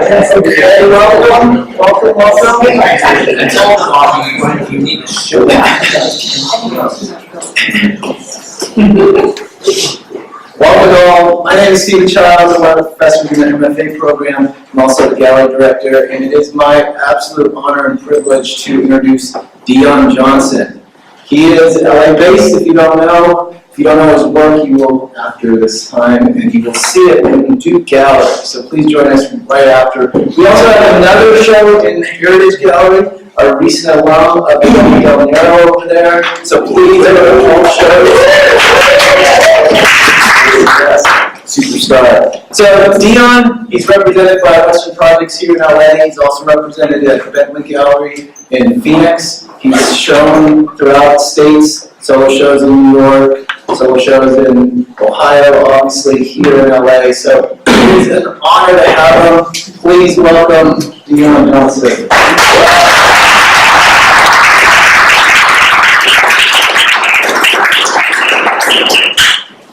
Okay, welcome. It's all talking. You need to show Welcome all. My name is Stephen Childs. I'm one of the professors in the MFA program. I'm also the gallery director, and it is my absolute honor and privilege to introduce Dion Johnson. He is LA-based, if you don't know. If you don't know his work, you will after this time, and you will see it in the Duke Gallery. So please join us right after. We also have another show in the Heritage Gallery, a recent alum of Del Nero over there. So please, go to the whole show. Superstar. So Dion, he's represented by Western Projects here in LA. He's also represented at Bentley Gallery in Phoenix. He's shown throughout the states, solo shows in New York, solo shows in Ohio, obviously here in LA. So it's an honor to have him. Please welcome Dion Johnson.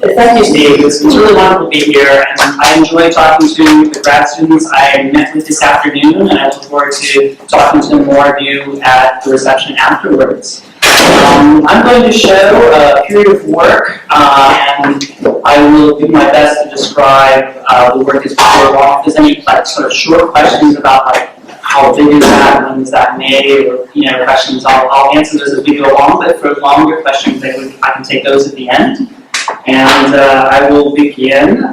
Thank you, Steve. It's really wonderful to be here, and I enjoy talking to the grad students I met with this afternoon, and I look forward to talking to more of you at the reception afterwards. I'm going to show a period of work, and I will do my best to describe the work as we go along. If there's any sort of short questions about how big is that, when is that made, or questions, I'll answer those as we go along. But for longer questions, I can take those at the end. And I will begin.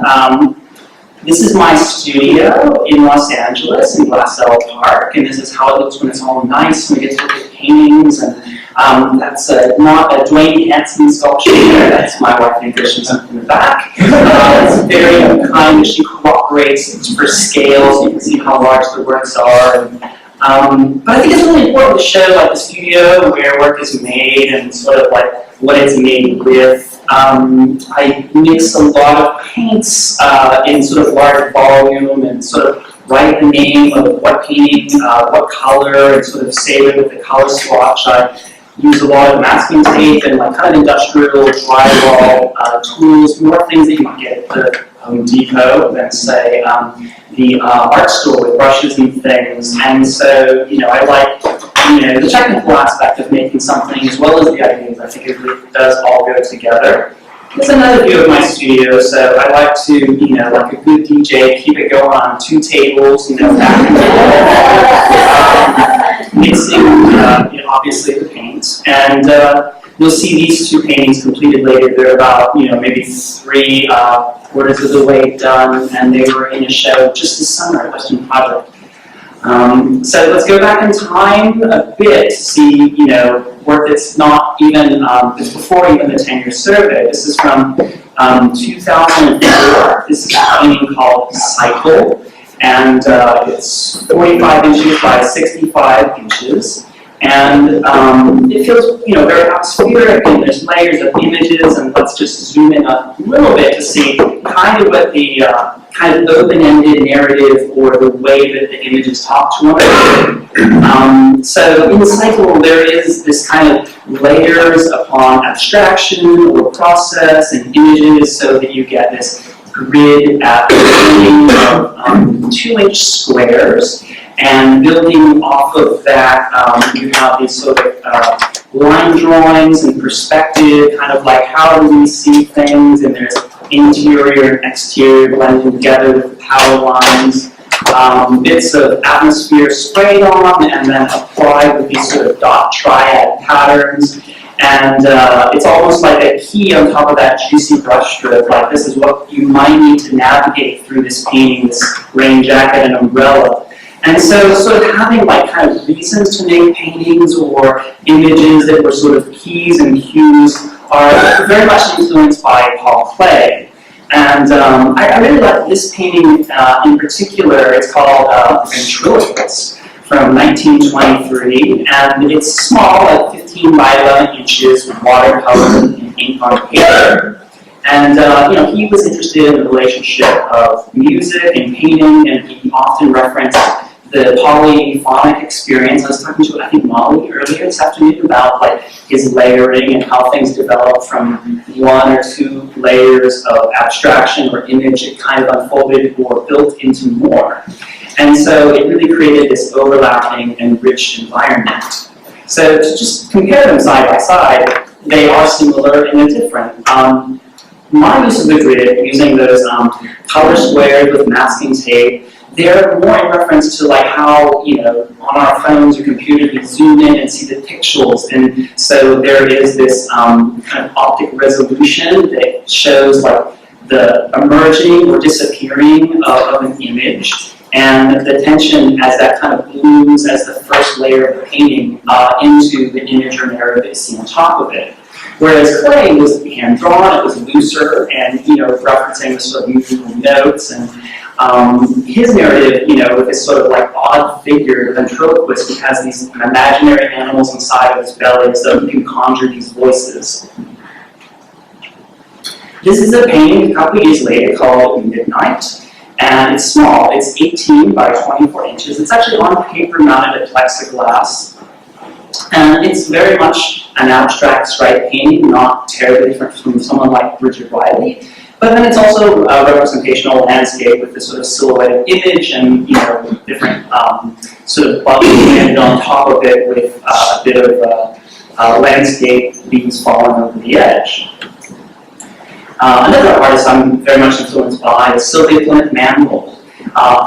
This is my studio in Los Angeles, in Glassell Park, and this is how it looks when it's all nice, when we get to look at paintings, and that's not a Dwayne Hanson sculpture here, that's my wife in Christian in the back. It's very kind, she cooperates for scale, so you can see how large the works are. But I think it's really important to show the studio where work is made and sort of what it's made with. I mix a lot of paints in sort of large volume and sort of write the name of what painting, what color, and sort of save it with the color swatch. I use a lot of masking tape and kind of industrial drywall tools, more things that you might get at the Home Depot than say the art store with brushes and things. And so, I like the technical aspect of making something as well as the ideas. I think it really does all go together. Here's another view of my studio. So I like to, like a good DJ, keep it going on 2 tables, back and forth, mixing, obviously the paints. And you'll see these 2 paintings completed later. They're about, maybe 3/4 of the way done, and they were in a show just this summer at Western Project. So let's go back in time a bit to see, work that's not even, it's before even the 10-year survey. This is from 2004. This is a painting called Cycle, and it's 45 inches by 65 inches. And it feels, very atmospheric, and there's layers of images, and let's just zoom in a little bit to see kind of what the kind of open-ended narrative or the way that the images talk to one another. So in the cycle, there is this kind of layers upon abstraction or process and images so that you get this grid at the beginning of 2-inch squares. And building off of that, you have these sort of line drawings and perspective, kind of like how do we see things, and there's interior and exterior blending together with the power lines. Bits of atmosphere sprayed on and then applied with these sort of dot triad patterns. And it's almost like a key on top of that juicy brush stroke, like this is what you might need to navigate through this painting, this rain jacket and umbrella. And so sort of having kind of reasons to make paintings or images that were sort of keys and cues are very much influenced by Paul Klee. And I really like this painting in particular. It's called Ventriloquist from 1923, and it's small, like 15 by 11 inches, with watercolor and ink on paper. And he was interested in the relationship of music and painting, and he often referenced the polyphonic experience. I was talking to, I think, Molly earlier this afternoon about his layering and how things develop from 1 or 2 layers of abstraction or image. It kind of unfolded or built into more. And so it really created this overlapping and rich environment. So to just compare them side by side, they are similar and they're different. My use of the grid, using those color squares with masking tape, they're more in reference to like how, you know, on our phones or computers we zoom in and see the pixels, and so there is this kind of optic resolution that shows like the emerging or disappearing of an image, and the tension as that kind of blooms as the first layer of the painting into the image or narrative that you see on top of it. Whereas clay was hand-drawn, it was looser, and, you know, referencing the sort of musical notes, and his narrative, you know, with this sort of like odd figure, the ventriloquist, who has these imaginary animals inside of his belly, so he can conjure these voices. This is a painting a couple years later called Midnight, and it's small. It's 18 by 24 inches. It's actually on paper mounted at plexiglass. And it's very much an abstract stripe painting, not terribly different from someone like Richard Wiley. But then it's also a representational landscape with this sort of silhouetted image and, you know, different sort of bubbles landed on top of it with a bit of landscape leaves falling over the edge. Another artist I'm very much influenced by is Sylvia Plymouth Mangold.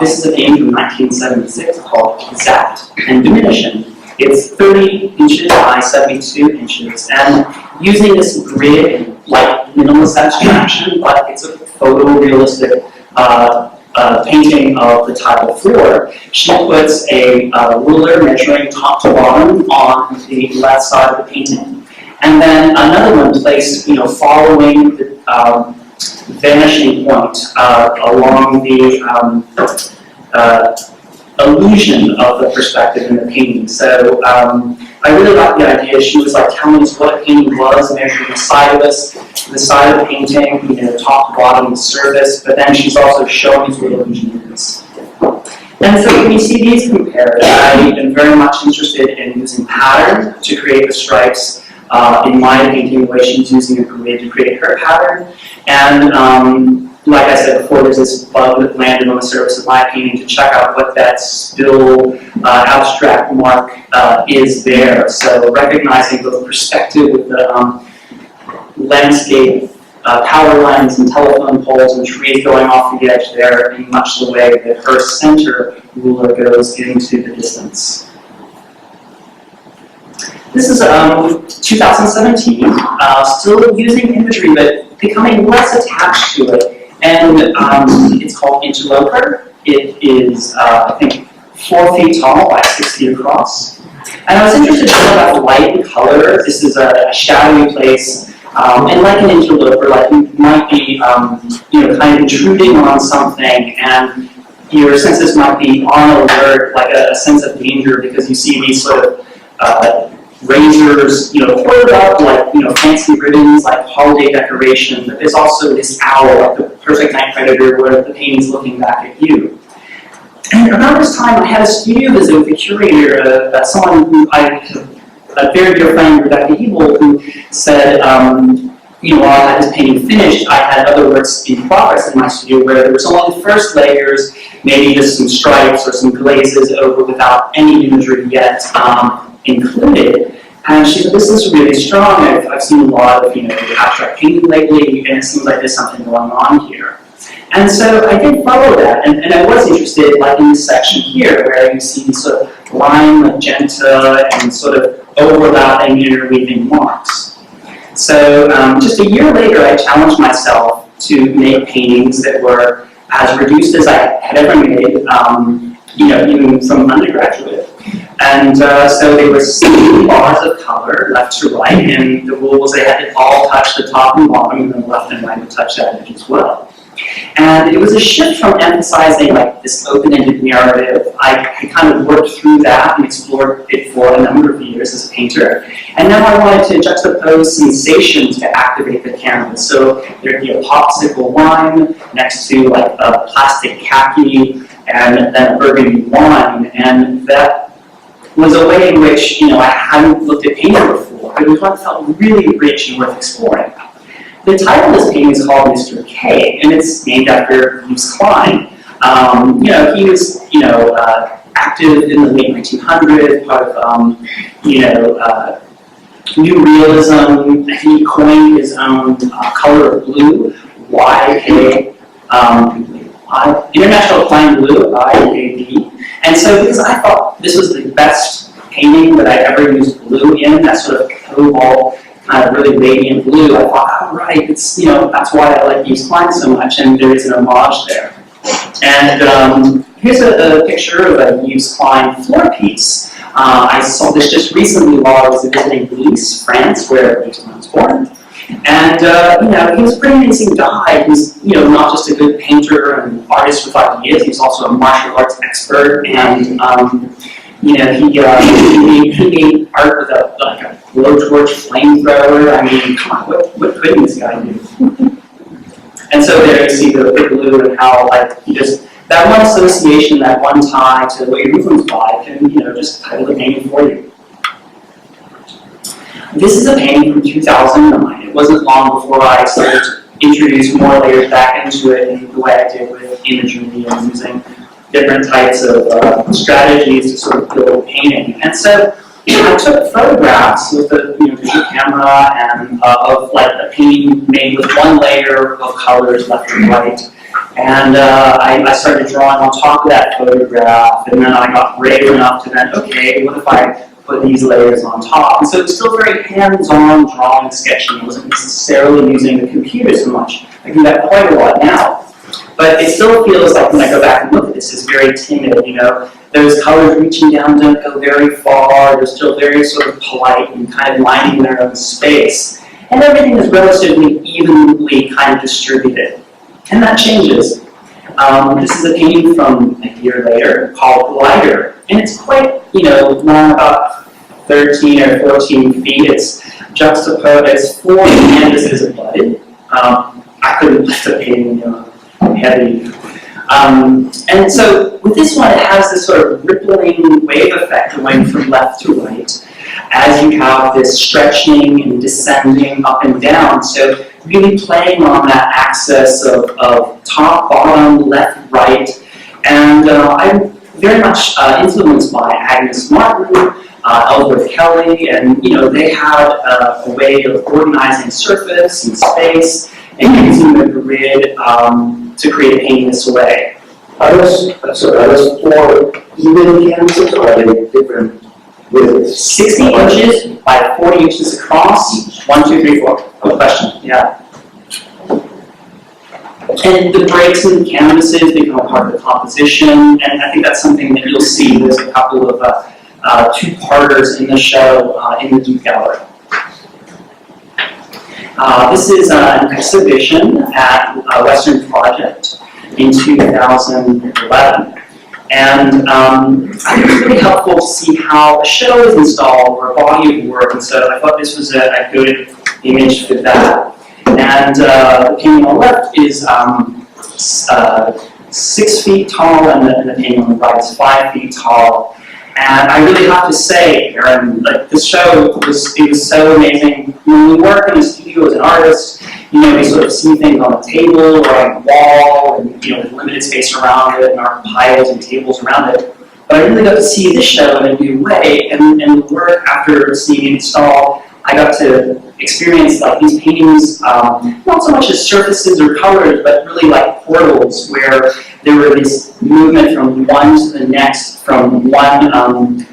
This is a painting from 1976 called Zapped and Diminishing. It's 30 inches by 72 inches, and using this grid like minimalist abstraction, but it's a photorealistic painting of the tile floor. She puts a ruler measuring top to bottom on the left side of the painting, and then another one placed, you know, following the vanishing point along the illusion of the perspective in the painting. So I really like the idea. She was like telling us what a painting was, measuring the side of us, the side of the painting, you know, top to bottom, the surface, but then she's also showing us what illusion is. And so when you see these compared, I am very much interested in using pattern to create the stripes. In my painting, the way she's using a grid to create her pattern. And like I said before, there's this bug that landed on the surface of my painting to check out what that still abstract mark is there. So recognizing the perspective with the landscape, power lines and telephone poles and trees going off the edge there in much the way that her center ruler goes into the distance. This is 2017, still using imagery but becoming less attached to it. And it's called Interloper. It is, I think, 4 feet tall by 6 feet across. And I was interested to know about light and color. This is a shadowy place. And like an interloper, like you might be, you know, kind of intruding on something, and your senses might be on alert, like a sense of danger, because you see these sort of razors, you know, coiled up like, you know, fancy ribbons, like holiday decoration. But there's also this owl, like the perfect night predator, where the painting's looking back at you. And around this time, I had a studio visit with a curator, someone who a very dear friend, Rebecca Ebel, who said, you know, while I had this painting finished, I had other works in progress in my studio where there was only the first layers, maybe just some stripes or some glazes over without any imagery yet included. And she said, this is really strong. I've seen a lot of, you know, abstract painting lately, and it seems like there's something going on here. And so I did follow that, and I was interested, like in this section here, where you see sort of lime, magenta, and sort of overlapping, interweaving marks. So just a year later, I challenged myself to make paintings that were as reduced as I had ever made, you know, even from undergraduate. And so they were 60 bars of color, left to right, and the rule was they had to all touch the top and bottom, and then left and right would touch that edge as well. And it was a shift from emphasizing like this open-ended narrative. I kind of worked through that and explored it for a number of years as a painter. And now I wanted to juxtapose sensation to activate the canvas. So there'd be a popsicle lime next to like a plastic khaki and then a burgundy wine. And that was a way in which, you know, I hadn't looked at painting before. It was what felt really rich and worth exploring. The title of this painting is called Mr. K, and it's named after Yves Klein, He was, active in the late 1900s, part of, New Realism. He coined his own color of blue, YK, International Applying Blue, IAB. And so because I thought this was the best painting that I ever used blue in, that sort of cobalt, kind of really radiant blue, I thought, oh, right, it's, that's why I like Yves Klein so much, and there is an homage there. And here's a picture of a Yves Klein floor piece. I saw this just recently while I was visiting Nice, France, where Yves Klein was born. And, he was a pretty amazing guy. He was, not just a good painter and artist with ideas, he was also a martial arts expert. And, he made art with a blowtorch flamethrower. I mean, come on, what couldn't this guy do? And so there you see the blue and how, that one association, that one tie to what your movements by can, just title the painting for you. This is a painting from 2009. It wasn't long before I started to introduce more layers back into it in the way I did with imagery and using different types of strategies to sort of build a painting. And so I took photographs with the digital camera and of a painting made with one layer of colors left and right. And I started drawing on top of that photograph, and then I got brave enough to then, okay, what if I put these layers on top? And so it's still very hands-on drawing, sketching. I wasn't necessarily using the computer so much. I do that quite a lot now. But it still feels like when I go back and look at this, it's very timid, Those colors reaching down don't go very far. They're still very sort of polite and kind of lining their own space. And everything is relatively evenly kind of distributed. And that changes. This is a painting from a year later called Glider. And it's quite, long, about 13 or 14 feet. It's juxtaposed. It's 4 canvases abutted. I couldn't lift a painting, heavy. And so with this one, it has this sort of rippling wave effect going from left to right as you have this stretching and descending up and down. So really playing on that axis of top, bottom, left, right. And I'm very much influenced by Agnes Martin, Ellsworth Kelly, and they had a way of organizing surface and space and using the grid to create a painting this way. Are those 4 even canvases, or are they different widths? 60 inches by 40 inches across. 1, 2, 3, 4. No question. Yeah. And the breaks in the canvases become a part of the composition, and I think that's something that you'll see. There's a couple of two-parters in the show in the Duke Gallery. This is an exhibition at Western Project in 2011. And I think it's really helpful to see how a show is installed or a body of work, and so I thought this was a good image for that. And the painting on the left is 6 feet tall, and the painting on the right is 5 feet tall. And I really have to say, Aaron, this show was so amazing. When we work in the studio as an artist, we sort of see things on a table or on a wall, and with limited space around it, and our piles and tables around it. But I really got to see this show in a new way, and the work after seeing it installed, I got to experience these paintings, not so much as surfaces or colors, but really like portals where there were this movement from one to the next, from one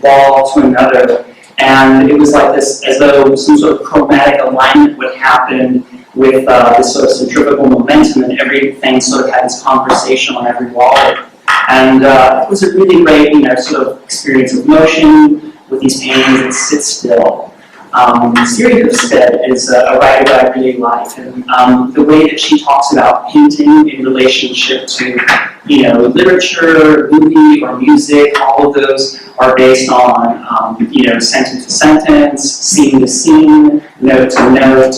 wall to another. And it was like this, as though some sort of chromatic alignment would happen with this sort of centrifugal momentum, and everything sort of had this conversation on every wall. And it was a really great, sort of experience of motion with these paintings that sit still. Siri Hufstede is a writer that I really like, and the way that she talks about painting in relationship to, literature, movie, or music, all of those are based on, sentence to sentence, scene to scene, note to note.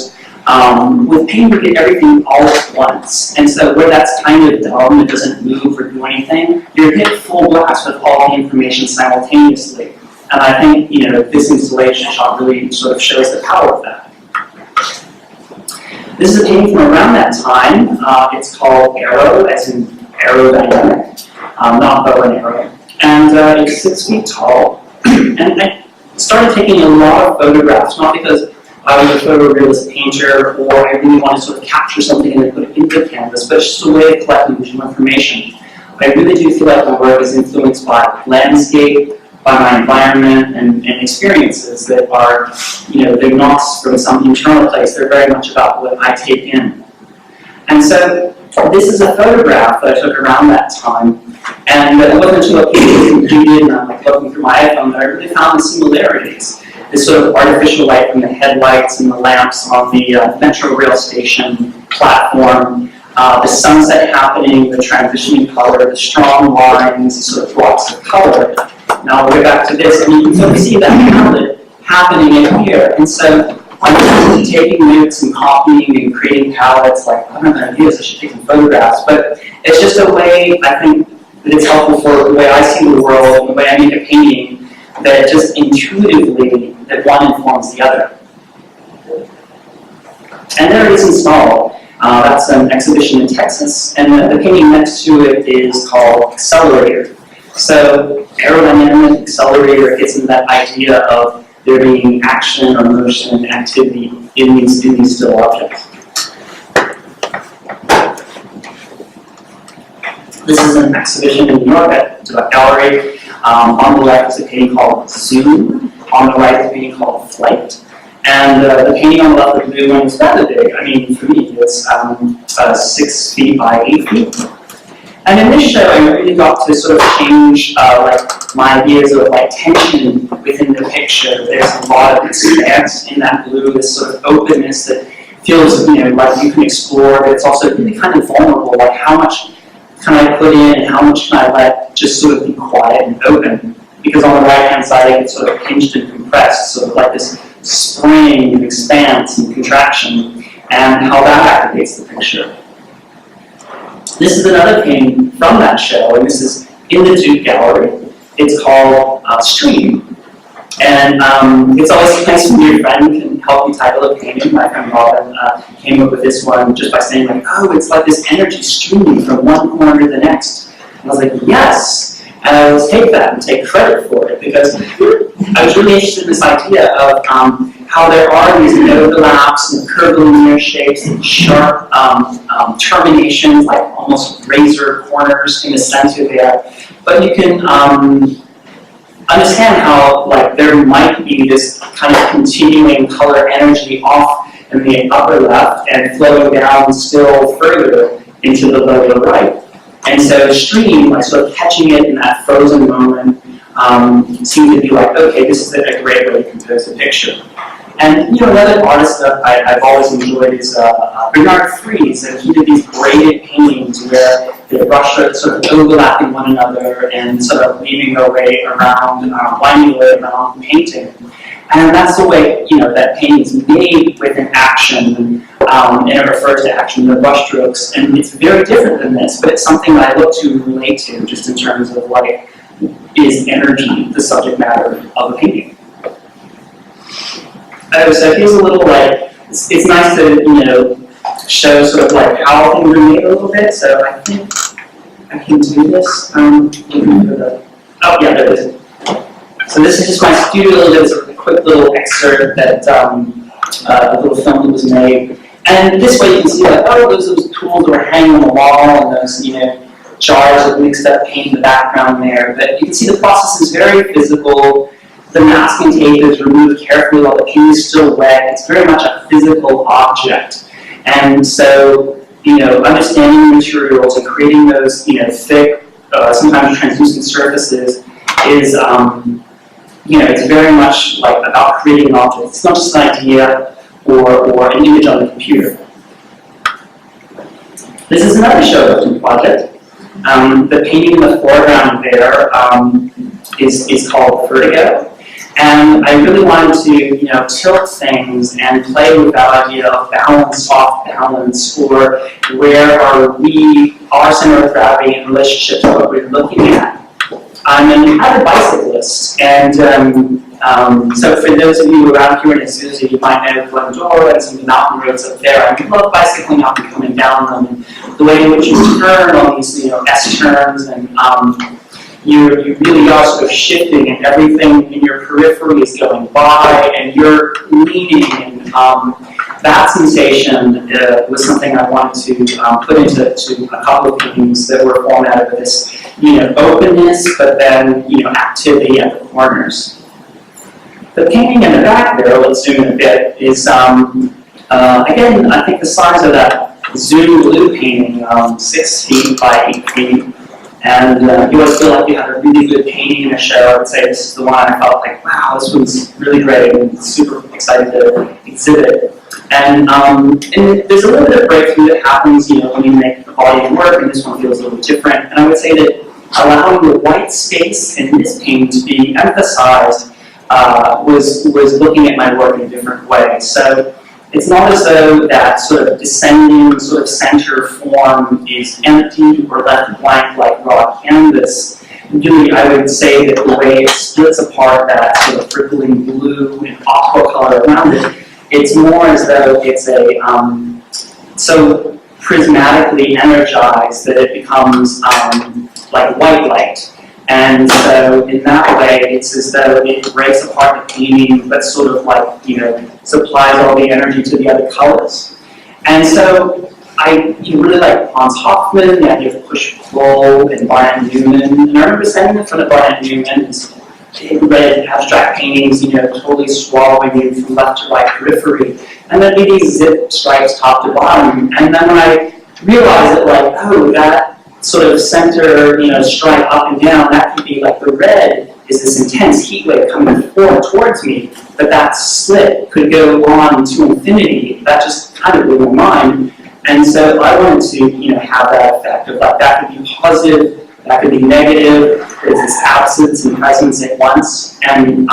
With painting, you get everything all at once, and so where that's kind of dumb, it doesn't move or do anything, you're hit full blast with all the information simultaneously. And I think, this installation shot really sort of shows the power of that. This is a painting from around that time. It's called Arrow, as in aerodynamic, not bow and arrow. And it's 6 feet tall. And I started taking a lot of photographs, not because I was a photorealist painter or I really want to sort of capture something and then put it into the canvas, but it's just a way of collecting visual information. I really do feel like my work is influenced by landscape, by my environment and experiences that are, they're not from some internal place, they're very much about what I take in. And so this is a photograph that I took around that time, and it wasn't until a piece was completed and I'm looking through my iPhone that I really found the similarities. This sort of artificial light from the headlights and the lamps on the Metro rail station platform, the sunset happening, the transitioning color, the strong lines, the sort of blocks of color. Now we'll get back to this, and you can sort of see that palette happening in here. And so I'm taking notes and copying and creating palettes, like, I don't have ideas, I should take some photographs, but it's just a way, I think, that it's helpful for the way I see the world, and the way I make a painting, that just intuitively, that one informs the other. And there it is installed. That's an exhibition in Texas, and the painting next to it is called Accelerator. So aerodynamic accelerator gets into that idea of there being action or motion and activity in these still objects. This is an exhibition in New York at a gallery. On the left is a painting called Zoom. On the right is a painting called Flight. And the painting on the left, the blue one, is rather big. I mean, for me, it's 6 feet by 8 feet. And in this show, I really got to sort of change my ideas of tension within the picture. There's a lot of expanse in that blue, this sort of openness that feels like you can explore, but it's also really kind of vulnerable. Like, how much can I put in and how much can I let just sort of be quiet and open? Because on the right-hand side, it gets sort of pinched and compressed, sort of like this spring and expanse and contraction, and how that activates the picture. This is another painting from that show, and this is in the Duke Gallery. It's called Stream. And it's always nice when your friend can help you title a painting. My friend Robin came up with this one just by saying, oh, it's like this energy streaming from one corner to the next. And I was like, yes! And I will take that and take credit for it, because I was really interested in this idea of how there are these overlaps and curvilinear shapes and sharp terminations, like almost razor corners in the center there. But you can understand how there might be this kind of continuing color energy off in the upper left and flowing down still further into the lower right. And so Stream, sort of catching it in that frozen moment, seemed to be okay, this is a great way to compose a picture. And another artist that I've always enjoyed is Bernard Fries, and he did these braided paintings where the brushstrokes sort of overlapping one another and sort of weaving their way around, winding their way around the painting. And that's the way that painting is made with an action, and it refers to action, the brushstrokes, and it's very different than this, but it's something that I look to relate to, just in terms of is energy the subject matter of a painting. So it feels a little it's nice to show sort of how things are made a little bit. So I think I can do this. Looking for the, oh yeah, there it is. So this is just my studio a little bit, sort of a quick little excerpt that a little film that was made. And this way you can see those tools that were hanging on the wall and those jars of mixed up paint in the background there. But you can see the process is very physical. The masking tape is removed carefully while the paint is still wet. It's very much a physical object. And so, understanding the materials and creating those, thick, sometimes translucent surfaces is, it's very much about creating an object. It's not just an idea or an image on the computer. This is another show project. The painting in the foreground there is called Vertigo. And I really wanted to, tilt things and play with that idea of balance, off balance, or where are our center of gravity in relationship to what we're looking at. I'm an avid bicyclist, and so for those of you around here in Azusa, you might know Glendora and some of the mountain roads up there. I love bicycling up and coming down them, and the way in which you turn on these, S-turns, and you really are sort of shifting, and everything in your periphery is going by, and you're leaning, and that sensation was something I wanted to put into a couple of paintings that were formed out of this, openness, but then, activity at the corners. The painting in the back there, let's zoom in a bit, is, again, I think the size of that Zoom blue painting, 6 feet by 8 feet, and you always feel like you have a really good painting in a show. I would say this is the one I felt like, wow, this one's really great, and super excited to exhibit it. And there's a little bit of breakthrough that happens, when you make the volume work, and this one feels a little different. And I would say that allowing the white space in this painting to be emphasized was looking at my work in a different way. So it's not as though that sort of descending sort of center form is empty or left blank like raw canvas. Really, I would say that the way it splits apart that sort of rippling blue and aqua color around it, it's more as though it's a so prismatically energized that it becomes like white light. And so in that way, it's as though it breaks apart the painting, but sort of like, supplies all the energy to the other colors. And so I really like Hans Hofmann, the idea of push-pull, and Barnett Newman. And I remember standing in front of Barnett Newman's big red abstract paintings, totally swallowing you from left to right periphery. And then these zip stripes top to bottom. And then when I realized that, like, oh, that sort of center, stripe up and down, that could be like the red is this intense heat wave coming forward towards me, but that slit could go on to infinity. That just kind of blew my mind. And so I wanted to, have that effect of like, that could be positive, that could be negative, there's this absence and presence at once. And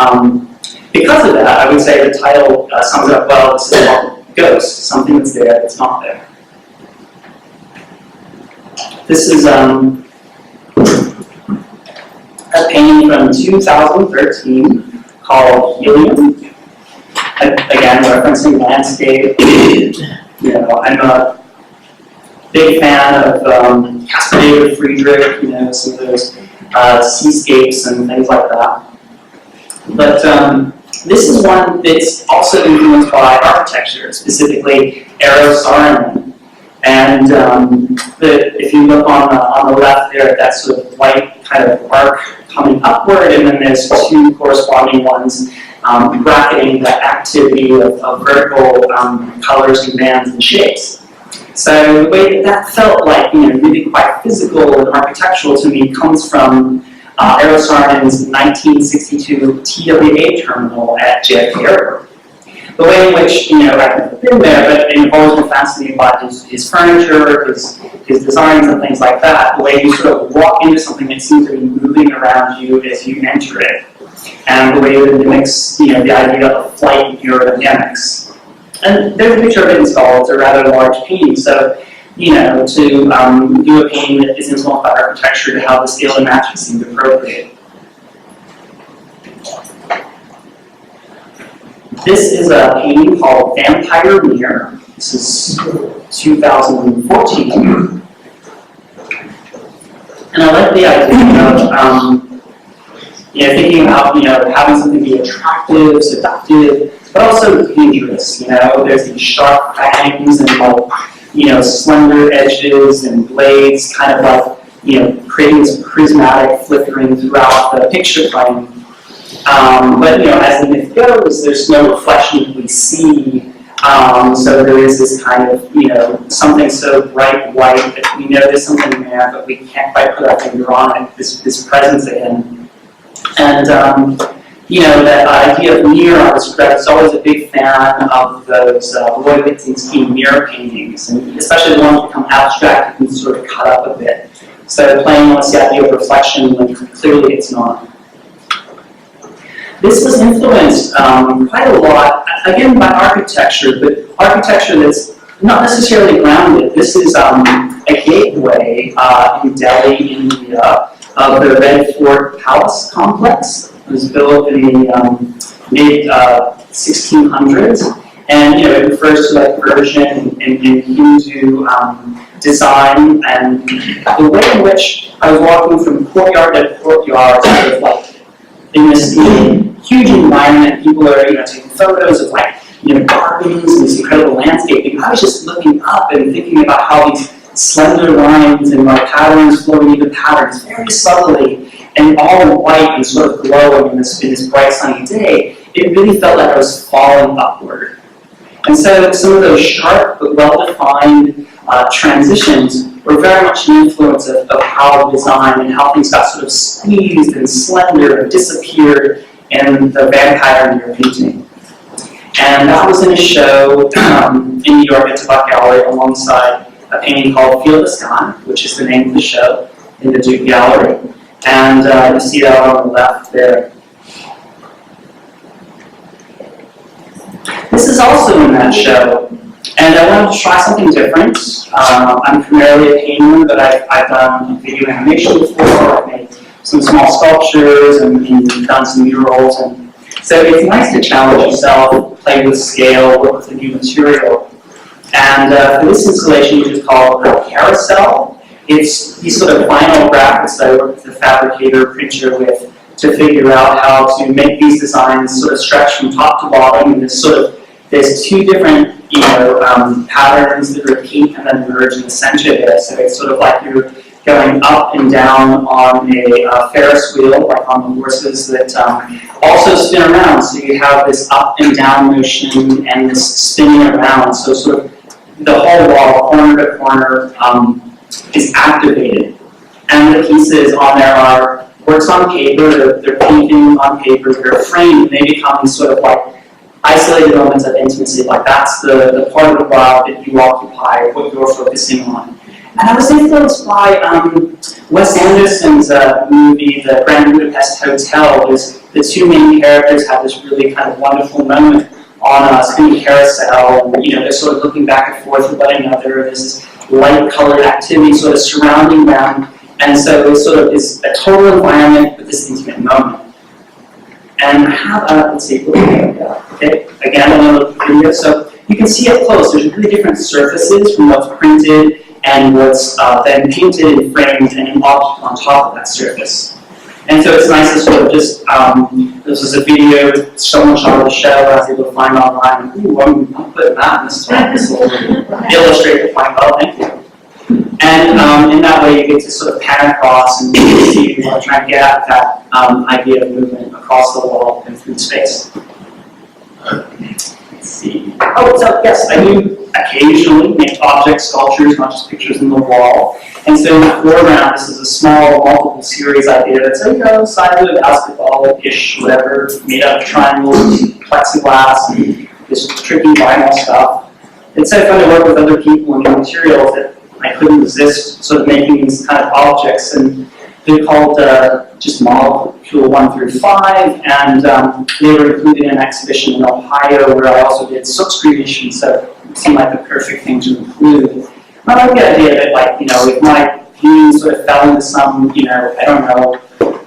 because of that, I would say the title sums it up well. This is called Ghost, something that's there that's not there. This is a painting from 2013 called Helium. Again, referencing landscape. I'm a big fan of Caspar David Friedrich, some of those seascapes and things like that. But this is one that's also influenced by architecture, specifically Eero Saarinen. And if you look on the left there, that's sort of white kind of arc coming upward, and then there's two corresponding ones bracketing the activity of vertical colors and bands and shapes. So the way that felt like, really quite physical and architectural to me comes from Eero Saarinen's 1962 TWA terminal at JFK Airport. The way in which, I've never been there, but I've always been fascinated by his furniture, his designs and things like that. The way you sort of walk into something that seems to be moving around you as you enter it. And the way that it mimics, the idea of flight aerodynamics. And there's a picture of it installed. It's a rather large painting. So, to do a painting that is influenced by architecture to have the scale and matching seemed appropriate. This is a painting called Vampire Mirror. This is 2014. And I like the idea of, thinking about, having something be attractive, seductive, but also dangerous. There's these sharp fangs and slender edges and blades, kind of like, creating this prismatic flickering throughout the picture frame. But as the myth goes, there's no reflection that we see. So there is this kind of, something so bright white that we know there's something there, but we can't quite put our finger on it. This presence again, and that idea of mirror. I was always a big fan of those Roy Lichtenstein mirror paintings, and especially the ones that become abstract and sort of cut up a bit. So playing on this idea of reflection when clearly it's not. This was influenced quite a lot, again, by architecture, but architecture that's not necessarily grounded. This is a gateway in Delhi, India, of the Red Fort Palace complex. It was built in the mid-1600s, and it refers to like Persian and Hindu design, and the way in which I was walking from courtyard to courtyard, sort of like in this huge environment. People are taking photos of like gardens and this incredible landscape. I was just looking up and thinking about how these slender lines and like patterns flowing into patterns very subtly and all white and sort of glowing in this bright sunny day. It really felt like I was falling upward. And so some of those sharp but well-defined transitions were very much an influence of how design and how things got sort of squeezed and slender and disappeared in the vampire in your painting. And that was in a show in New York at Tobacco Gallery alongside a painting called Feel the Sky, which is the name of the show in the Duke Gallery. And you see that on the left there. This is also in that show, and I wanted to try something different. I'm primarily a painter, but I've done video animation before. I've made some small sculptures and done some murals, and so it's nice to challenge yourself, play with scale, work with a new material. And for this installation, which is called Carousel, it's these sort of final graphics that I work with the fabricator printer with to figure out how to make these designs sort of stretch from top to bottom. And there's two different patterns that repeat and then merge in the center there. So it's sort of like you're going up and down on a Ferris wheel, like on the horses that also spin around. So you have this up and down motion and this spinning around. So sort of the whole wall, corner to corner, is activated. And the pieces on there are works on paper, they're paintings on paper that are framed, and they become sort of like isolated moments of intimacy. Like that's the part of the world that you occupy, what you're focusing on. And I was influenced by Wes Anderson's movie, The Grand Budapest Hotel. The two main characters have this really kind of wonderful moment on a spinning carousel, and they're sort of looking back and forth with one another. There's this light-colored activity sort of surrounding them, and so it sort of is a total environment with this intimate moment. And I have, let's see, okay, again, another video. So you can see up close, there's really different surfaces from what's printed and what's then painted and framed and an object on top of that surface. And so it's nice to sort of just, this was a video that someone shot of the show I was able to find online. Ooh, I'm putting that in this illustrate the point. Oh, thank you. And in that way, you get to sort of pan across and see, try and get at that idea of movement across the wall and through space. Let's see. Oh, so yes, I do occasionally make object sculptures, not just pictures in the wall. And so in the foreground, this is a small multiple series idea that's a size of basketball-ish, whatever, made out of triangles, plexiglass, and this tricky vinyl stuff. It's so fun to work with other people and new materials that I couldn't resist sort of making these kind of objects, and they're called just Molecule 1 through 5, and they were included in an exhibition in Ohio where I also did silk creation, so it seemed like the perfect thing to include. I like the idea that, like, if my views sort of fell into some, I don't know,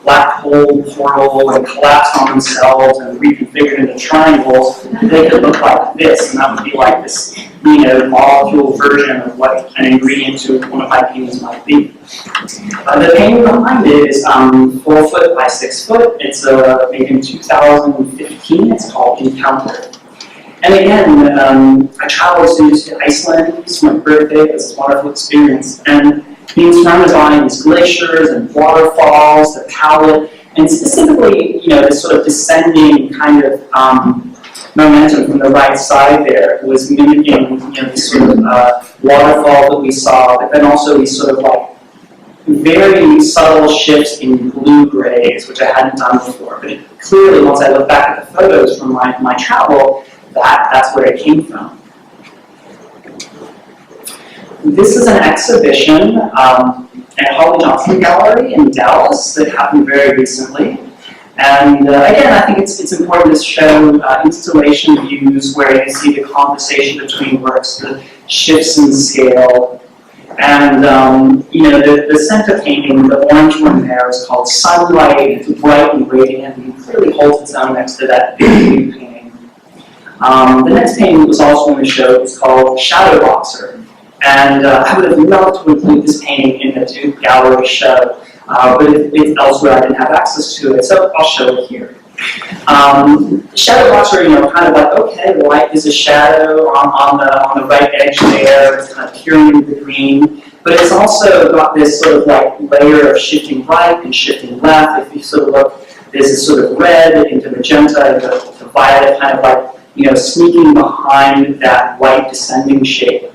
black hole portal and collapsed on themselves and reconfigured into triangles, they could look like this, and that would be like this, molecule version of what an ingredient to one of my paintings might be. The painting behind it is 4 foot by 6 foot. It's made in 2015. It's called Encounter. And again, I traveled to Iceland. It's my birthday. It was a wonderful experience. And being surrounded by these glaciers and waterfalls, the palette, and specifically, this sort of descending kind of momentum from the right side there was mimicking, this sort of waterfall that we saw, but then also these sort of like very subtle shifts in blue grays, which I hadn't done before. But clearly, once I look back at the photos from my travel, that's where it came from. This is an exhibition at Holly Johnson Gallery in Dallas that happened very recently. And again, I think it's important to show installation views where you see the conversation between works, the shifts in scale. And you know, the center painting, the orange one there, is called Sunlight. It's bright and radiant, and clearly holds its own next to that big painting. The next painting was also in the show. It's called Shadow Boxer. And I would have loved to include this painting in the Duke Gallery show, but it's elsewhere. I didn't have access to it, so I'll show it here. Shadow boxer, you know, kind of like, okay, the light is a shadow on the right edge there. It's kind of peering into the green, but it's also got this sort of like layer of shifting right and shifting left. If you sort of look, there's this sort of red into magenta into violet, kind of like, you know, sneaking behind that white descending shape.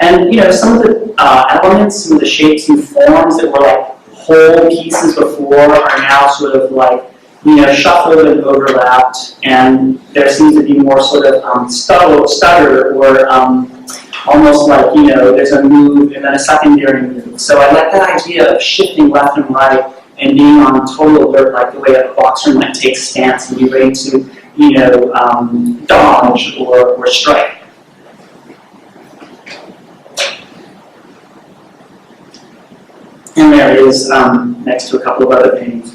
And, you know, some of the elements, some of the shapes and forms that were like whole pieces before are now sort of like, you know, shuffled and overlapped, and there seems to be more sort of stutter or almost like, you know, there's a move and then a secondary move. So I like that idea of shifting left and right and being on total alert, like the way a boxer might take stance and be ready to, you know, dodge or strike. And there it is next to a couple of other paintings.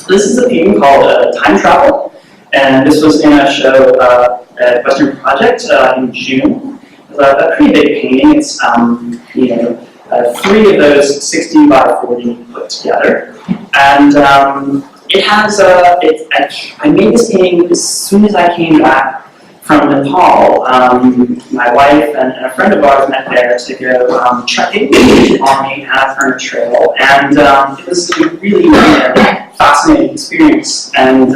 This is a painting called Time Travel, and this was in a show at Western Project in June. It was a pretty big painting. It's you know, 3 of those 60 by 40 put together, and it has I made this painting as soon as I came back from Nepal. My wife and a friend of ours met there to go trekking on the Annapurna Trail, and it was a really fascinating experience. And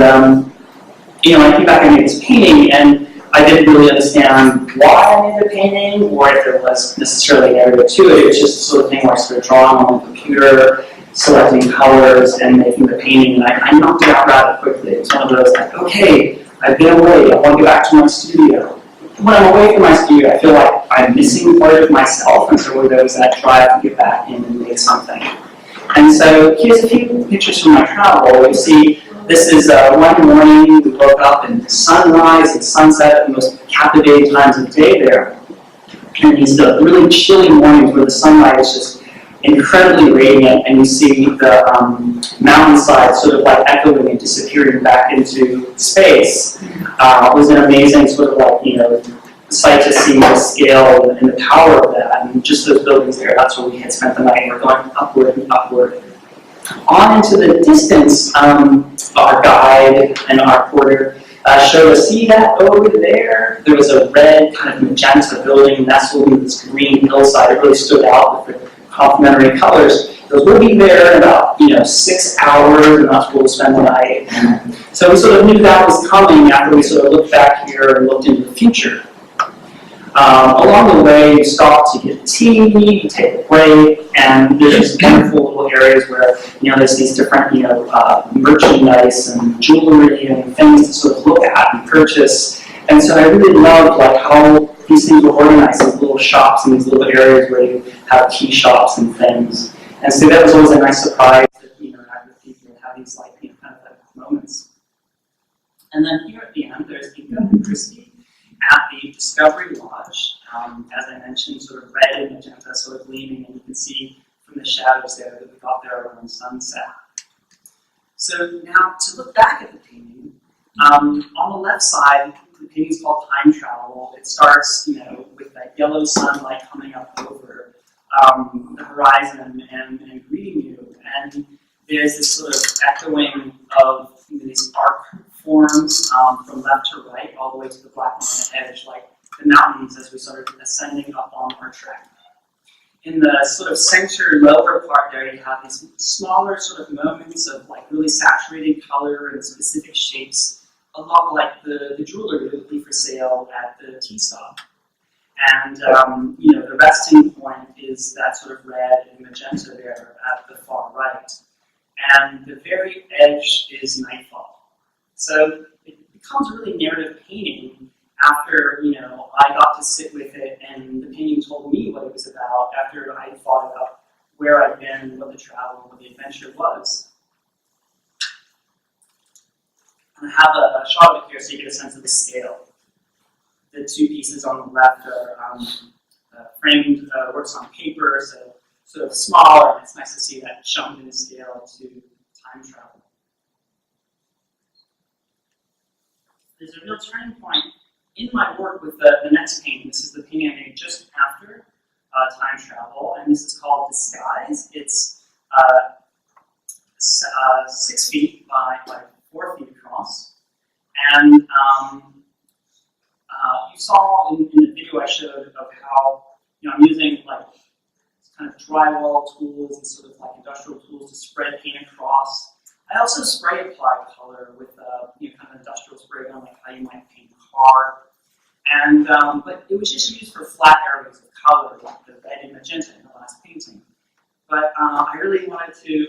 you know, I came back and made this painting, and I didn't really understand why I made the painting, or if there was necessarily an area to it. It was just the sort of thing where I started drawing on the computer, selecting colors, and making the painting, and I knocked it out rather quickly. It was one of those like, okay, I've been away, I want to get back to my studio. When I'm away from my studio, I feel like I'm missing part of myself, and so there was that drive to get back in and make something. And so here's a few pictures from my travel. You see, this is one morning, we woke up and sunrise and sunset at the most captivating times of day there. And these really chilly mornings where the sunlight is just incredibly radiant, and you see the mountainside sort of like echoing and disappearing back into space. It was an amazing sort of like, you know, sight to see the scale and the power of that, and just those buildings there. That's where we had spent the night, and we're going upward and upward. On into the distance, our guide and our porter showed us, see that over there? There was a red kind of magenta building nestled in this green hillside. It really stood out with the complementary colors. Because we'll be there in about, you know, 6 hours, and that's where we'll spend the night. So we sort of knew that was coming after we sort of looked back here and looked into the future. Along the way, you stop to get tea, you take a break, and there's these wonderful little areas where, you know, there's these different, you know, merchandise and jewelry and things to sort of look at and purchase. And so I really loved like how these things were organized, these little shops and these little areas where you have key shops and things. And so that was always a nice surprise to, you know, interact with people and have these like, you know, kind of like moments. And then here at the end, there's Inga and Christy at the Discovery Lodge. As I mentioned, sort of red and magenta sort of gleaming, and you can see from the shadows there that we got there around sunset. So now to look back at the painting, on the left side, the painting is called Time Travel. It starts, you know, with that yellow sunlight coming up over the horizon and greeting you, and there's this sort of echoing of, you know, these arc forms from left to right, all the way to the black mountain edge, like the mountains as we started ascending up on our trek. In the sort of center lower part there, you have these smaller sort of moments of like really saturated color and specific shapes, a lot like the jewelry that would be for sale at the tea stop. And you know, the resting point is that sort of red and magenta there at the far right. And the very edge is nightfall. So it becomes a really narrative painting after, you know, I got to sit with it and the painting told me what it was about after I thought about where I'd been, what the travel, what the adventure was. And I have a shot of it here so you get a sense of the scale. The two pieces on the left are framed works on paper, so sort of smaller, and it's nice to see that jump in scale to time travel. There's a real turning point in my work with the next painting. This is the painting I made just after time travel, and this is called Disguise. It's 6 feet by 4 feet across, and you saw in the video I showed of how I'm using like kind of drywall tools and sort of like industrial tools to spread paint across. I also spray apply color with kind of industrial spray gun, like how you might paint a car. And but it was just used for flat areas of color, like the red and magenta in the last painting. But I really wanted to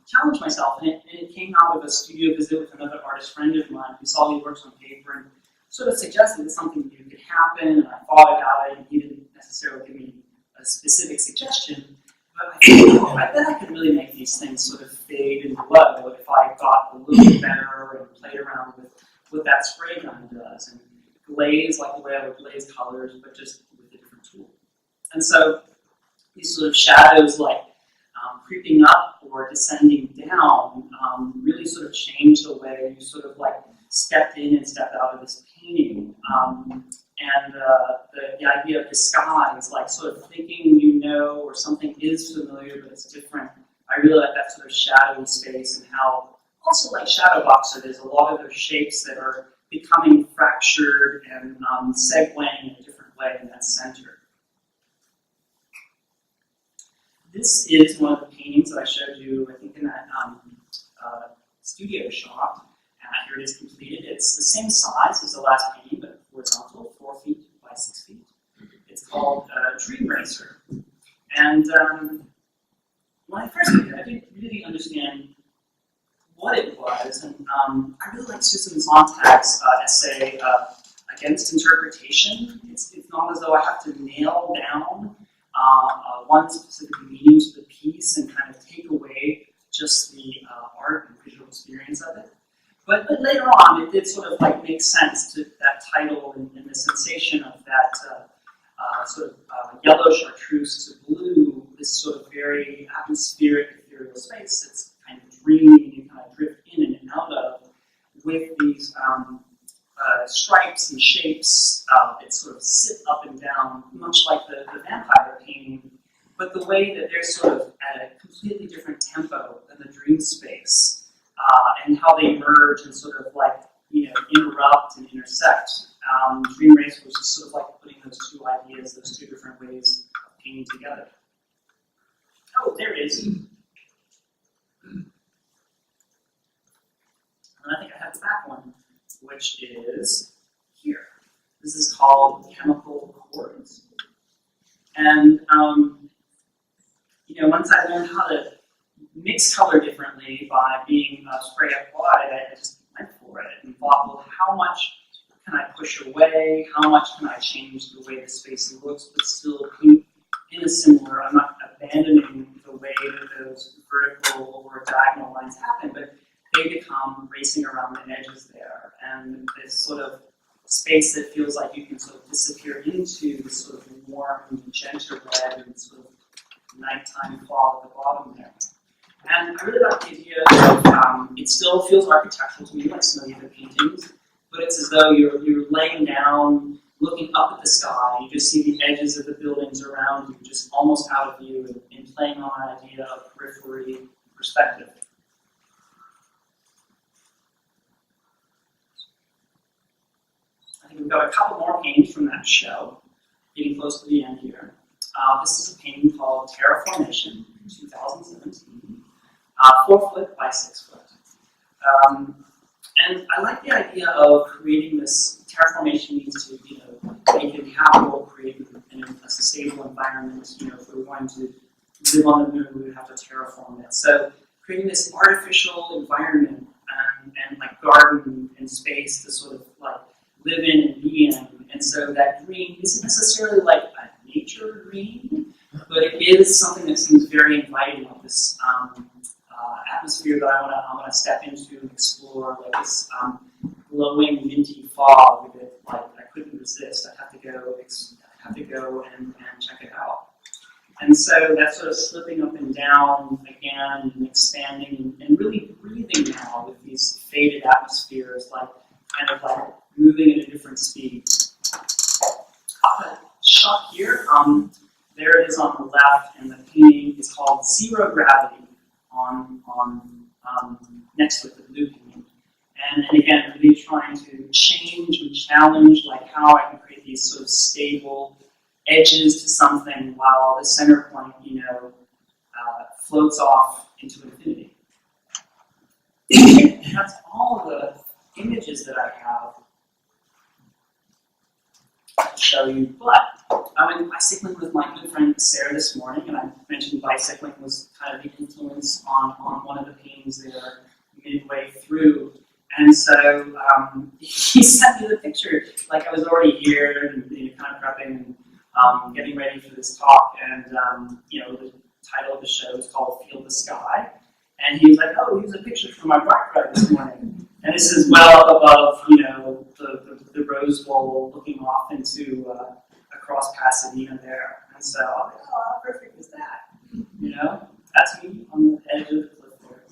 challenge myself, and it came out of a studio visit with another artist friend of mine who saw me works on paper and sort of suggested that something new could happen. And I thought about it, and he didn't necessarily give me a specific suggestion. But I thought, I bet I could really make these things sort of fade and glow if I got a little bit better and played around with what that spray gun does, and glaze like the way I would glaze colors, but just with a different tool. And so these sort of shadows, like creeping up or descending down, really sort of change the way you sort of like stepped in and stepped out of this painting. And the idea of disguise, like sort of thinking or something is familiar but it's different. I really like that sort of shadowy space, and how also like shadow boxer, there's a lot of those shapes that are becoming fractured and segueing in a different way in that center. This is one of the paintings that I showed you, I think, in that studio shot. Here it is completed. It's the same size as the last painting, but horizontal, 4 feet by 6 feet. It's called Dream Racer. And when I first did it, I didn't really understand what it was. And I really like Susan Sontag's essay, Against Interpretation. It's not as though I have to nail down one specific meaning to the piece and kind of take away just the art and visual experience of it. But later on, it did sort of like make sense to that title and the sensation of that sort of yellow chartreuse to blue, this sort of very atmospheric, ethereal space that's kind of dreamy and you kind of drift in and out of, with these stripes and shapes that sort of sit up and down, much like the vampire painting, but the way that they're sort of at a completely different tempo than the dream space. And how they merge and sort of like, interrupt and intersect. Dream Race was just sort of like putting those two ideas, those two different ways of painting together. Oh, there it is. And I think I have the back one, which is here. This is called Chemical Chords. And, once I learned how to mix color differently by being spray applied, I just went for it and thought, well, how much can I push away? How much can I change the way the space looks, but still keep in a similar, I'm not abandoning the way that those vertical or diagonal lines happen, but they become racing around the edges there. And this sort of space that feels like you can sort of disappear into this sort of warm, magenta red and sort of nighttime fall at the bottom there. And I really like the idea of, it still feels architectural to me, like some of the other paintings, but it's as though you're laying down, looking up at the sky, you just see the edges of the buildings around you, just almost out of view, and playing on an idea of periphery perspective. I think we've got a couple more paintings from that show, getting close to the end here. This is a painting called Terraformation, 2017. 4 foot by 6 foot. And I like the idea of creating this. Terraformation needs to, make it habitable, create a stable environment. If we were going to live on the moon, we would have to terraform it. So creating this artificial environment and like garden and space to sort of like live in and be in. And so that green isn't necessarily like a nature green, but it is something that seems very inviting of this atmosphere that I want to step into and explore, like this minty fog that like I couldn't resist. I had to go and check it out. And so that sort of slipping up and down again and expanding and really breathing now with these faded atmospheres, like kind of like moving at a different speed. The shot here, there it is on the left, and the painting is called Zero Gravity on next to it, the blue painting. And again, really trying to change and challenge like how I can create these sort of stable edges to something while the center point, floats off into infinity. And that's all the images that I have to show you. But I went bicycling with my good friend Sarah this morning, and I mentioned bicycling was kind of the influence on one of the paintings there midway through. And so he sent me the picture, like I was already here and kind of prepping and getting ready for this talk. And the title of the show is called Feel the Sky. And he was like, oh, here's a picture from my bike ride this morning. And this is well up above, the Rose Bowl looking off into across Pasadena there. And so I was like, oh, how perfect is that? That's me on the edge of the cliff there.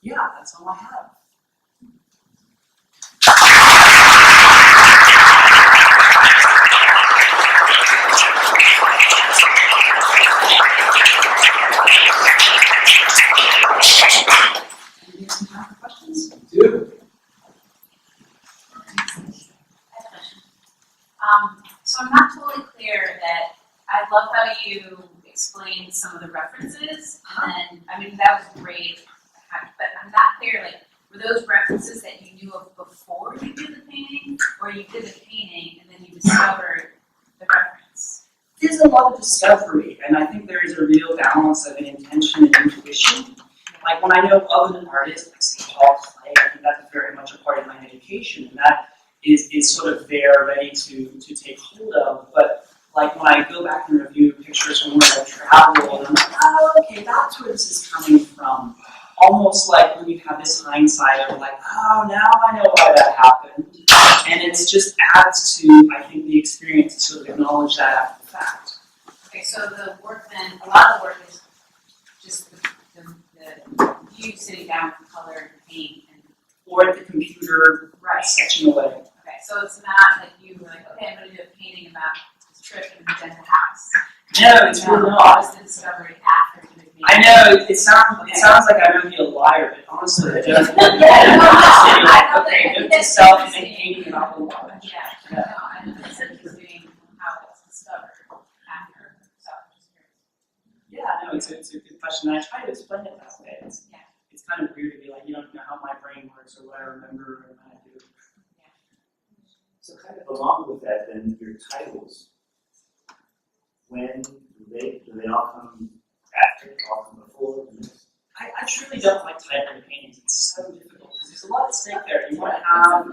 Yeah, that's all I have. Any time for questions? Do. So I'm not totally clear that I love how you explained some of the references, and then, that was great, but I'm not clear, like, were those references that you knew of before you did the painting, or you did the painting and then you discovered the reference? There's a lot of discovery, and I think there is a real balance of intention and intuition. Like when I know of an artist, like St. Paul Clay, I think that's very much a part of my education, and that is sort of there, ready to take hold of. But like when I go back and review pictures from where I've traveled, I'm like, oh, okay, that's where this is coming from. Almost like when you have this hindsight of like, oh, now I know why that happened. And it just adds to, I think, the experience to sort of acknowledge that after the fact. Okay, so the work then, a lot of the work is just the you sitting down with color and paint and Or at the computer, sketching away. Okay, so it's not like you were like, okay, I'm going to do a painting about this trip in the Magenta House. No, it's really That not. was the discovery after you did I know, it sounds like I'm going to be a liar, but honestly, I don't. Okay, note to self and painting about the water. Yeah, no, I know that's interesting how it's discovered after. So I'm just curious. Yeah, no, it's a good question. And I try to explain it that way. It's kind of weird to be like, you don't know how my brain works or what I remember or what I do. So kind of along with that, then your titles, when do they all come after, all come before? I truly don't like titling paintings. It's so difficult because there's a lot at stake there. You want to have.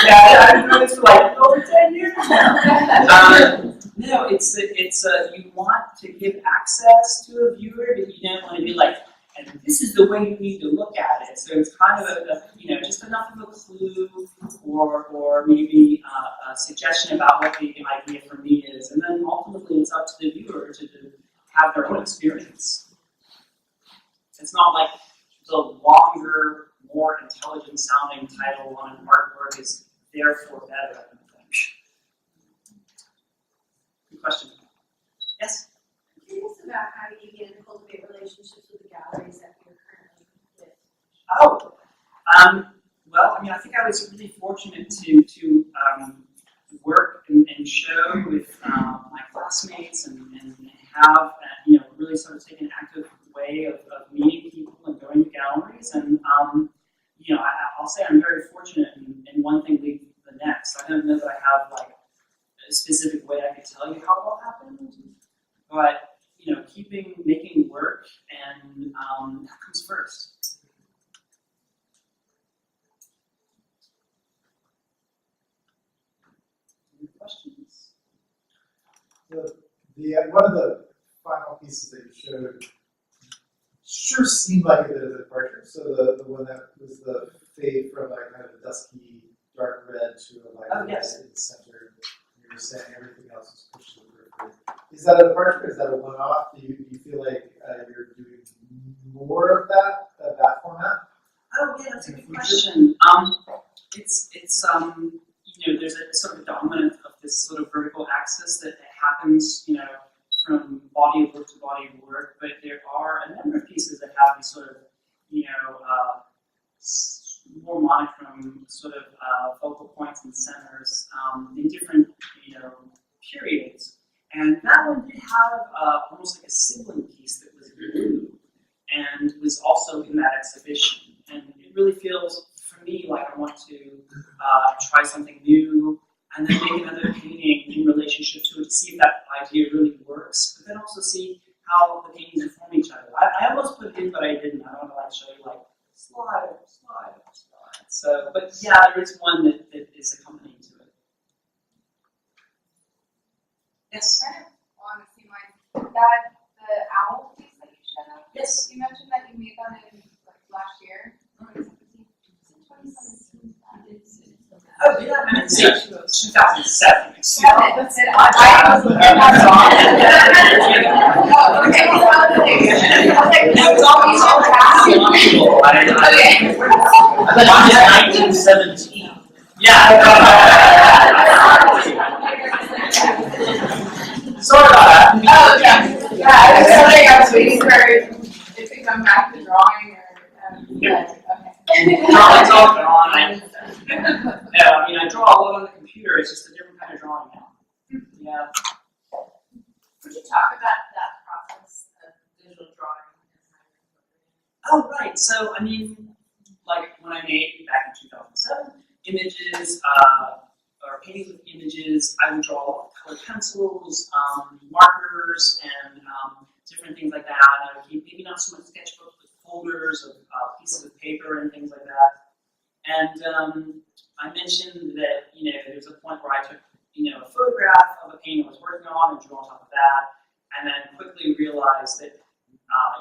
Yeah, I've been doing this for like over 10 years now. No, it's you want to give access to a viewer, but you don't want to be like, and this is the way you need to look at it. So it's kind of just enough of a clue or maybe a suggestion about what the idea for me is, and then ultimately it's up to the viewer to have their own experience. It's not like the longer, more intelligent sounding title on an artwork is therefore better, I don't think. Good question. Yes? I'm curious about how you get to cultivate relationships with the galleries that you're currently with. Oh, well, I think I was really fortunate to work and show with my classmates and have really sort of take an active way of meeting people and going to galleries. And I'll say I'm very fortunate, and one thing leads to the next. I don't know that I have like a specific way I could tell you how it all happened, but making work, and that comes first. Any questions? One of the final pieces that you sure seemed like a bit of a departure. So the one that was the fade from like kind of a dusky dark red to a light red in the center. You were saying everything else was pushed to the periphery. Is that a departure? Is that a one-off? Do you feel like you're doing more of that format? Oh yeah, that's a good question. It's you know, there's a sort of dominant of this sort of vertical axis that happens, you know, from body of work to body of work, but there are a number of pieces that have these sort of, you know, more monochrome sort of focal points and centers in different, you know, periods. And that one did have almost like a sibling piece that was blue and was also in that exhibition. And it really feels, for me, like I want to try something new and then make another painting in relationship to it to see if that idea really works, but then also see how the paintings inform each other. I almost put it in, but I didn't. I don't want to like show you like slide. So, but yeah, there is one that is accompanying to it. Yes? Kind of along the same lines, that the owl piece that you showed us. Yes. You mentioned that you made that in like last year, 2017. Oh, yeah, I meant to say 2007. Excuse me. That's it. I was looking at that wrong. Oh, okay. I was like, no, it's all past. Okay. I thought it was 1917. Yeah. Sorry about that. Oh, yeah. I was waiting for it to come back to drawing or, okay. No, it's all drawn. Yeah, I mean, I draw a lot on the computer. It's just a different kind of drawing now. Yeah. Could you talk about that process of visual drawing? Oh, right. So, I mean, like when I made back in 2007 images, or paintings with images, I would draw colored pencils, markers, and different things like that. I would keep maybe not so much sketchbooks, but folders of pieces of paper and things like that. And I mentioned that, you know, there was a point where I took, you know, a photograph of a painting I was working on and drew on top of that, and then quickly realized that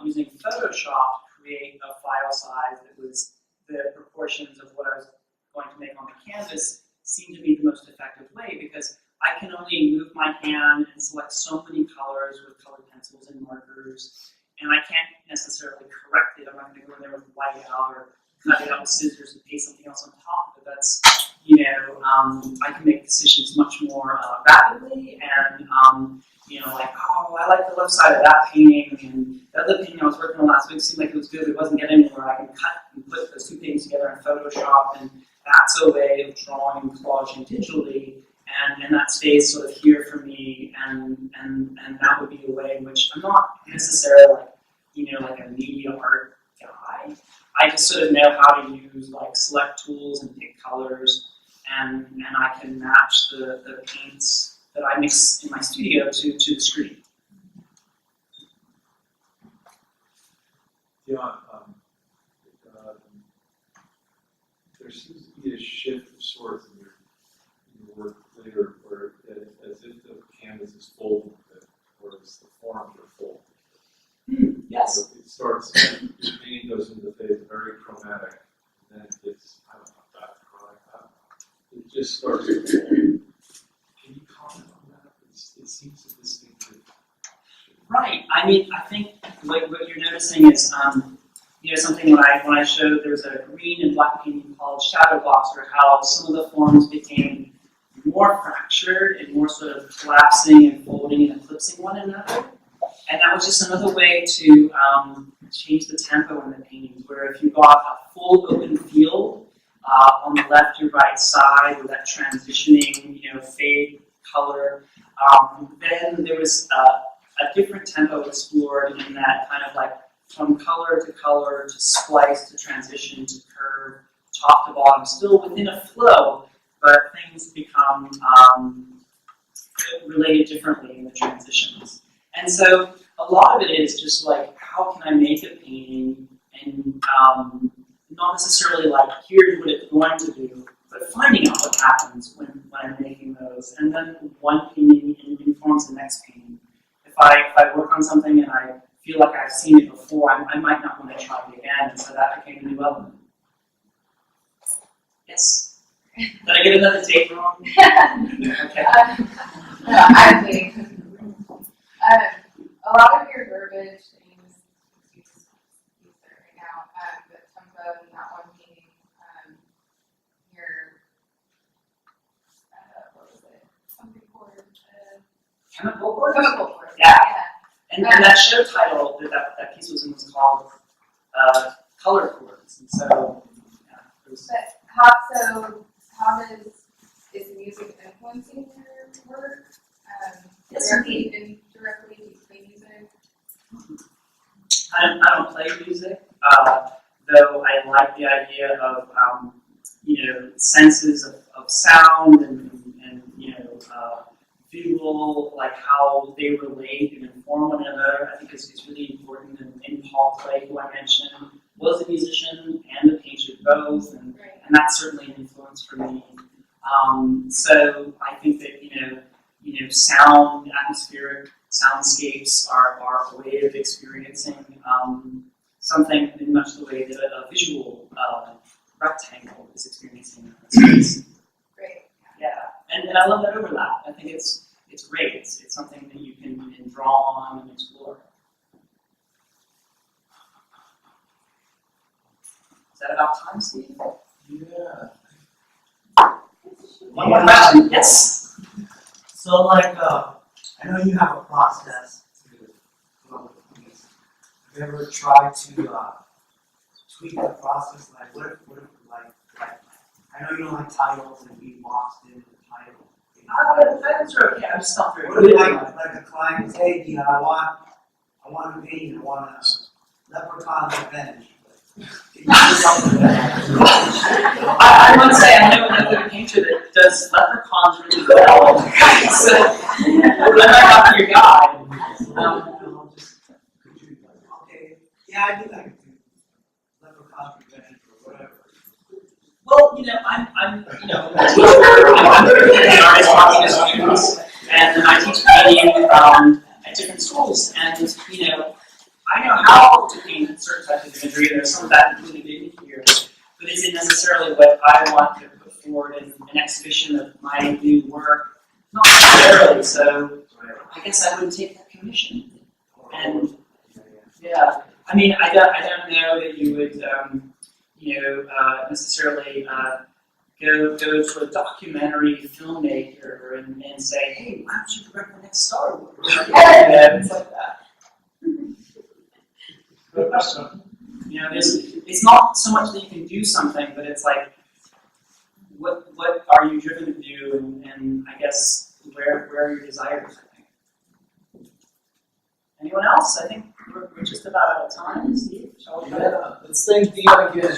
using Photoshop to create a file size that was the proportions of what I was going to make on the canvas seemed to be the most effective way, because I can only move my hand and select so many colors with colored pencils and markers, and I can't necessarily correct it. I'm not going to go in there with white out or cut it out with scissors and paste something else on top of it. That's, you know, I can make decisions much more rapidly, and you know, like, oh, I like the left side of that painting, and the other painting I was working on last week seemed like it was good, it wasn't getting anywhere. I can cut and put those two paintings together in Photoshop, and that's a way of drawing and collaging digitally, and that stays sort of here for me, and that would be a way in which I'm not necessarily like, you know, like a media art guy. I just sort of know how to use like select tools and pick colors, and I can match the paints that I mix in my studio to the screen. Dion, there seems to be a shift of sorts in your work later, where as if the canvas is folded, or as the forms are folded. Yes. So it starts, your painting goes into the phase very chromatic, and then it gets, I don't know, that chronic, I don't know. It just starts to fold. Can you comment on that? It seems a distinctive. Right. I mean, I think what you're noticing is, you know, something when I showed there's a green and black painting called Shadow Blocks, or how some of the forms became more fractured and more sort of collapsing and folding and eclipsing one another. And that was just another way to change the tempo in the paintings, where if you got a full open field on the left or right side with that transitioning, you know, fade color, then there was a different tempo explored in that kind of like from color to splice to transition to curve, top to bottom, still within a flow, but things become related differently in the transitions. And so a lot of it is just like, how can I make a painting, and not necessarily like, here's what it's going to do, but finding out what happens when I'm making those. And then one painting informs the next painting. If I work on something and I feel like I've seen it before, I might not want to try it again, and so that became a new element. Yes? Did I get another date wrong? Okay. I think, a lot of your verbiage, things, use that right now, the tempo and that one painting, your, what was it? Something board, Chemical board? chemical board. Yeah. And that show title that piece was in was called Color Chords, and so, yeah, it was, But how is music influencing your work? Yes, Directly, indirectly, do you play music? I don't play music, though I like the idea of, senses of sound and visual, like how they relate and inform one another. I think it's really important. And Paul Clay, who I mentioned, was a musician and a painter both, and that's certainly an influence for me. So I think that, sound, atmospheric soundscapes are a way of experiencing something in much the way that a visual rectangle is experiencing space. Great. Yeah, and I love that overlap. I think it's great. It's something that you can draw on and explore. Is that about time, Steve? Yeah. One more question. Yes. So like, I know you have a process to come up with these. Have you ever tried to tweak the process? Like, what if like, I know you don't like titles and being lost in the title. That's okay. I'm just not very What good if at like a client says, hey, Dion, I want to paint, I want a leprechaun's revenge. Can you do something with that? I must say, I know another painter that does leprechauns really well. So, I might not be your guy. Okay, yeah, I do like to do leprechaun's revenge or whatever. Well, I'm an artist talking to students, and I teach painting at different schools, and I know how to paint certain types of imagery, and there's some of that included in here, but is it necessarily what I want to put forward in an exhibition of my new work? Not necessarily, so I guess I wouldn't take that commission. And yeah, I mean, I don't know that you would, necessarily go to a documentary filmmaker and say, hey, why don't you direct the next Star Wars? Things like that. Good question. It's not so much that you can do something, but it's like, what are you driven to do, and I guess where are your desires, I think. Anyone else? I think we're just about out of time. Steve, shall we go? Yeah, let's thank Dion again.